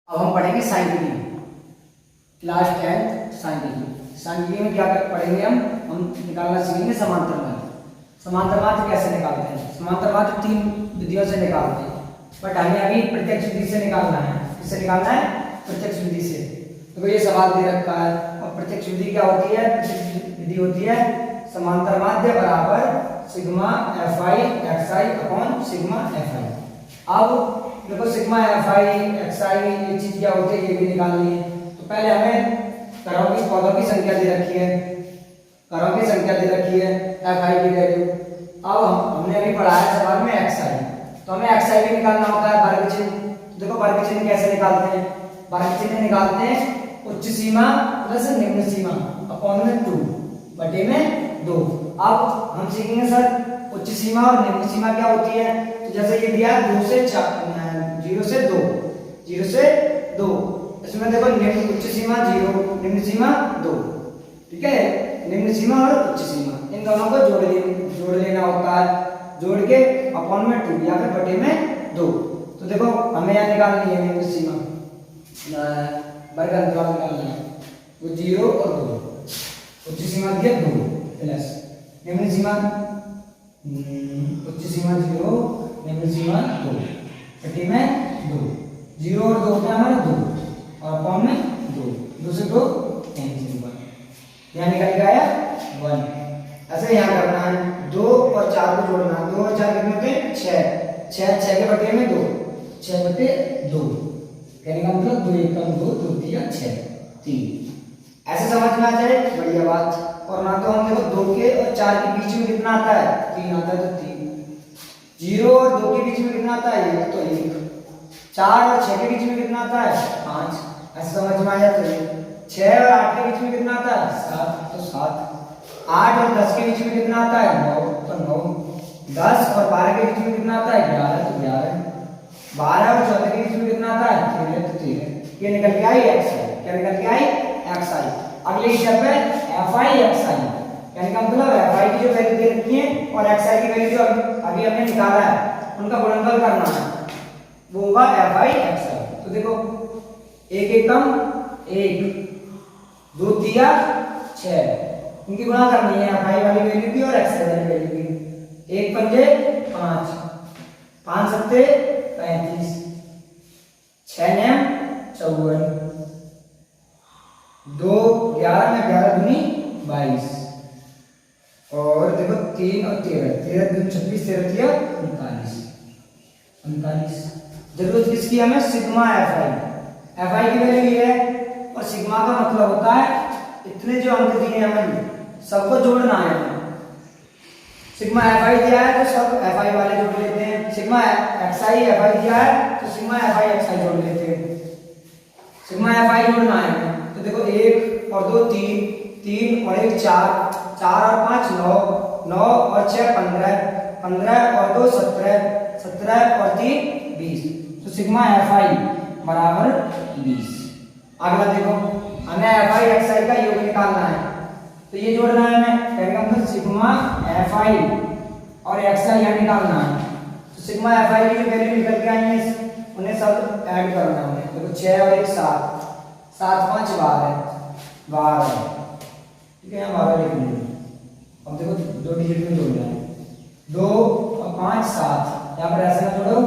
अब हम पढ़ेंगे साइंटिफिक क्लास 10 साइंटिफिक। साइंटिफिक में क्या पढ़ेंगे हम निकालना सीखेंगे समांतर माध्य। समांतर माध्य कैसे निकालते हैं? समांतर माध्य तीन विधियों से निकालते हैं, बट हमें अभी प्रत्यक्ष विधि से निकालना है। किससे निकालना है? प्रत्यक्ष विधि से। तो ये सवाल दे रखा है। और प्रत्यक्ष विधि क्या होती है? प्रत्यक्ष विधि होती है समांतर माध्य बराबर sigma F I X I upon sigma F आई। अब देखो सिग्मा एफ आई एक्स आई ये चीज क्या होती है ये भी निकालनी है। तो पहले हमें कणों की पौधों की संख्या दे रखी है, कणों की संख्या दे रखी है एफ आई की वैल्यू। अब हमने अभी पढ़ा है सवाल में एक्स आई, तो हमें एक्स आई भी निकालना होता है वर्ग चिन्ह। तो देखो वर्ग चिन्ह कैसे निकालते हैं? वर्ग चिन्ह निकालते हैं उच्च सीमा प्लस निम्न सीमा अपॉन में 2 बटे में 2। अब हम सीखेंगे सर उच्च सीमा और निम्न सीमा क्या होती है। तो जैसे ये दिया 2 से 4 0 से 2 0 से 2, इसमें देखो निम्न उच्च सीमा 0 निम्न सीमा 2, ठीक है। निम्न सीमा और उच्च सीमा इन दोनों को जोड़ लेना होता है, जोड़ के अपॉन में 2 या फिर बटे में 2। तो देखो हमें यहाँ निकालनी है निम्न सीमा वर्ग अंतराल निकालना है, वो 0 और 2। उच्च सीमा दिया 2 प्लस निम्न सीमा उच्च सीमा 0 निम्न सीमा 2 बटे में 2। 0 और 2 क्या हमारा 2 और अपॉन में 2 से 2 कैंसिल हुआ, यहाँ निकल के आया 1। ऐसे यहाँ करना है 2 और 4 को जोड़ना है। 2 और 4 कितने होते हैं? 6 के बटे में 2 6 बटे 2 कहने का मतलब 2 1 कम 2 2 3 6 3। ऐसे समझ में आ जाए बढ़िया बात। और ना तो हम देखो 2 के और 4 के बीच में कितना आता है? 3 आता है, तो 3। 0 और 2 के बीच में कितना आता है? 1, तो 1। 4 और 6 के बीच में कितना आता है? 5। ऐसे समझ में आ जाता है। 6 और 8 के बीच में कितना आता है? 7, तो 7। 8 और 10 के बीच में कितना आता है? 9, तो 9। 10 और 12 के बीच में कितना आता है? 11, तो 11। 12 और 14 के बीच में कितना आता है? 13, तो 13। ये निकल के आई एक्स आई। क्या निकल के आई? एक्स आई। अगले स्टेप है एफ आई एक्स आई, यानी का मतलब एफ आई की जो वैल्यू दे रखी है और एक्स आई की वैल्यू जो अभी हमने निकाला है उनका गुणनफल करना है, वो होगा एफ आई एक्स आई। तो देखो 1 1 कम 1 2 3 6 इनकी गुणा करनी है एफ आई वाली वैल्यू की और एक्स आई वाली वैल्यू की। 1 पंजे 5 5 सत्ते 35 6 9 54 2 11 में 11 दूनी 22 और देखो 3 और 13 13 दूनी 26 13 39 39। जरूरत किसकी हमें? Sigma F I. F I की वैल्यू ये है और सिग्मा का मतलब होता है इतने जो अंक दिए हैं हमें सबको जोड़ना है। सिग्मा एफ आई दिया है तो सब एफ आई वाले जोड़ लेते हैं। Sigma x I F I दिया है तो सिग्मा एफ आई एक्स आई जोड़ लेते हैं। सिग्मा एफ आई जोड़ना है तो देखो 1 और 2 3 3 और 1 4 4 और 5 9 9 और 6 15 15 और 2 17 17 और 3 20। तो सिग्मा एफ आई बराबर 20। अगला देखो हमें एफ आई एक्स आई का योग निकालना है, तो ये जोड़ना है हमें। कहने का मतलब सिग्मा एफ आई और एक्स आई यहाँ निकालना है। तो सिग्मा एफ आई की जो वैल्यू निकल के आई है उन्हें सब ऐड करना है। देखो 6 और 1 7 7 5 12 ठीक है, यहाँ 12 लिख लेंगे। अब देखो 2 डिजिट में जोड़ना है 2 और 5 7, यहाँ पर ऐसे ना जोड़ो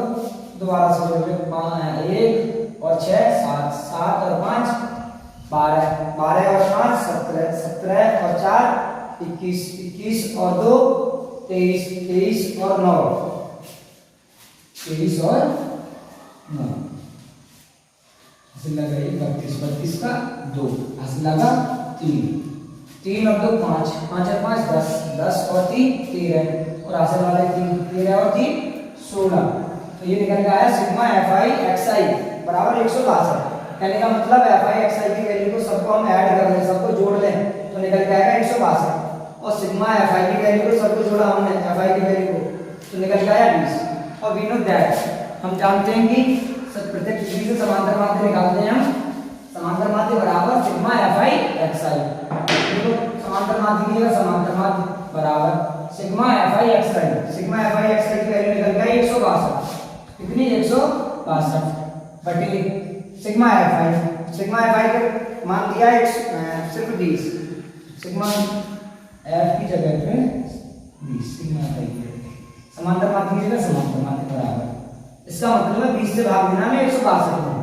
दोबारा से जोड़ लो 1 और 6 7 7 और 5 12 12 और 5 17 17 और 4 21 21 और 2 23 23 और 9 23 और 9 लगा 32 32 का 2 लगा 3 3 और 2 5 5 और 5 10 10 और 3 13 और हासिल वाले 3 13 और 3 16। तो ये निकल के आया सिग्मा एफ आई एक्स आई बराबर 162। कहने का मतलब एफ आई एक्स आई की वैल्यू को सबको हम ऐड कर लें, सबको जोड़ लें तो निकल के आएगा 162। और सिग्मा एफ आई की वैल्यू को सबको जोड़ा हमने एफ आई की वैल्यू को तो निकल के आया 20। और वी नो दैट हम जानते हैं कि प्रत्यक्ष विधि से समांतर माध्य निकालते हैं हम। समांतर माध्य बराबर sigma F I X I. देखो समांतर माध्य की समांतर माध्य बराबर sigma F I X I. Sigma F I X I की वैल्यू निकल गई 162। कितनी? 162 बटे सिग्मा एफ आई का मान दिया है सिर्फ 20, सिग्मा एफ की जगह पे 20 सिग्मा एफ आई समांतर माध्य की जगह समांतर माध्य बराबर। इसका मतलब है 20 से भाग देना है 162 में,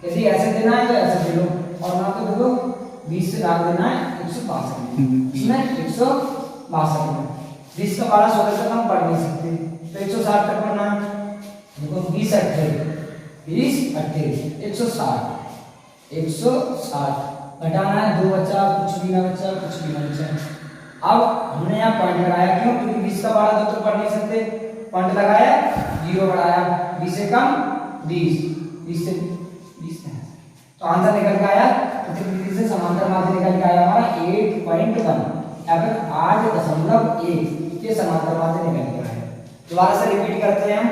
यदि ऐसे देना है तो ऐसे दे लो, और ना तो देखो 20 से भाग देना है 162 में, इसमें 162 में 20 का 12 16 तक हम पढ़ नहीं सकते, तो 160 तक पढ़ना है। देखो 20 अट्ठे 160 घटाना है, 2 बचा, कुछ भी ना बचा। अब हमने यहाँ पॉइंट लगाया, क्यों? क्योंकि 20 का 12 तो पढ़ नहीं सकते, पॉइंट लगाया, 0 बढ़ाया, 20 से कम 20 से 20 तो आंसर निकल के आया, प्रतिकृति से समांतर माध्य निकल के आया हमारा 8.1 या फिर 8.1 ये समांतर माध्य निकल के आया। दोबारा से रिपीट करते हैं हम।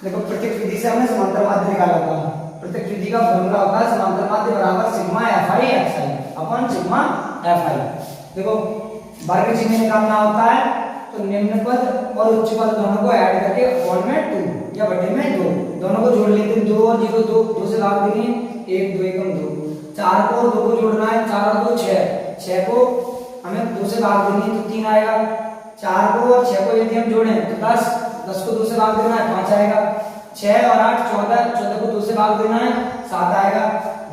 देखो प्रत्येक विधि से हमने समांतर माध्य निकाला था। प्रत्येक विधि का फॉर्मूला होता है समांतर माध्य बराबर sigma F I X I upon sigma F आई। देखो वर्ग चिन्ह निकालना होता है तो निम्न पद और उच्च पद दोनों को ऐड करके अपॉन में 2 या बटे में 2 दोनों को जोड़ लेते हैं। 2 और 0 2 से भाग देंगे, 1 2 एकम 2, 4 को और 2 को जोड़ना है, 4 और 2 6 को हमें 2 से भाग देंगे तो 3 आएगा। 4 को और 6 को यदि हम जोड़ें तो 10 को 2 से भाग देना है 5 आएगा। 6 और 8 14 को 2 से भाग देना है 7 आएगा।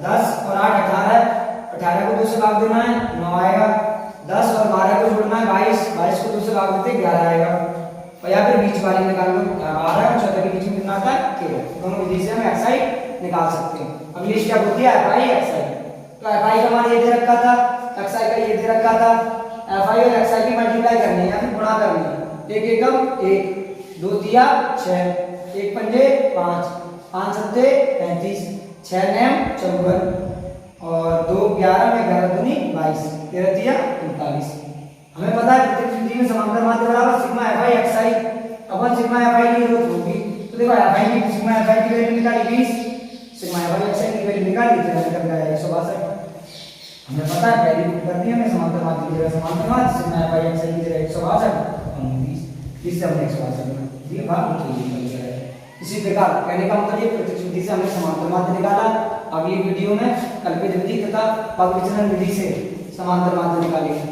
10 और 8 18 को 2 से भाग देना है 9 आएगा। 10 और 12 को जोड़ना है 22 को 2 से भाग देते 11 आएगा। और या फिर बीच वाली निकाल लो, 12 और 14 के बीच में कितना आता है 13। दोनों विधि से हम एक्स आई निकाल सकते हैं। अगली स्टेप होती है एफ आई एक्स आई। तो एफ आई का मान ये दे रखा था, एक्स आई का ये दे रखा था। एफ आई और एक्स आई की मल्टीप्लाई करनी है या फिर गुणा करनी है। 1 एकम 1, 2 तिया 6, 1 पंजे 5, 5 सत्ते 35, 6 नैम 54 और 2 11 में 11 दूनी 22, 13 तिया 39। हमें पता है प्रत्येक विधि में समांतर माध्य बराबर sigma F I X I upon sigma F आई की जरूरत होगी। तो देखो एफ आई की सिग्मा एफ आई की वैल्यू निकाली 20, sigma F I X I की वैल्यू निकाली तो निकल गया 162। हमें पता है पहली पुट कर दी हमने समांतर माध्य की जगह समांतर माध्य sigma F I X I की जगह 162 और 20 से हमने 162 ये भाग निकल गया है। इसी प्रकार कहने का मतलब ये प्रत्येक विधि से हमने समांतर माध्य निकाला। अगली वीडियो में कल्पित विधि तथा पग विचलन विधि से समांतर माध्य निकालेंगे।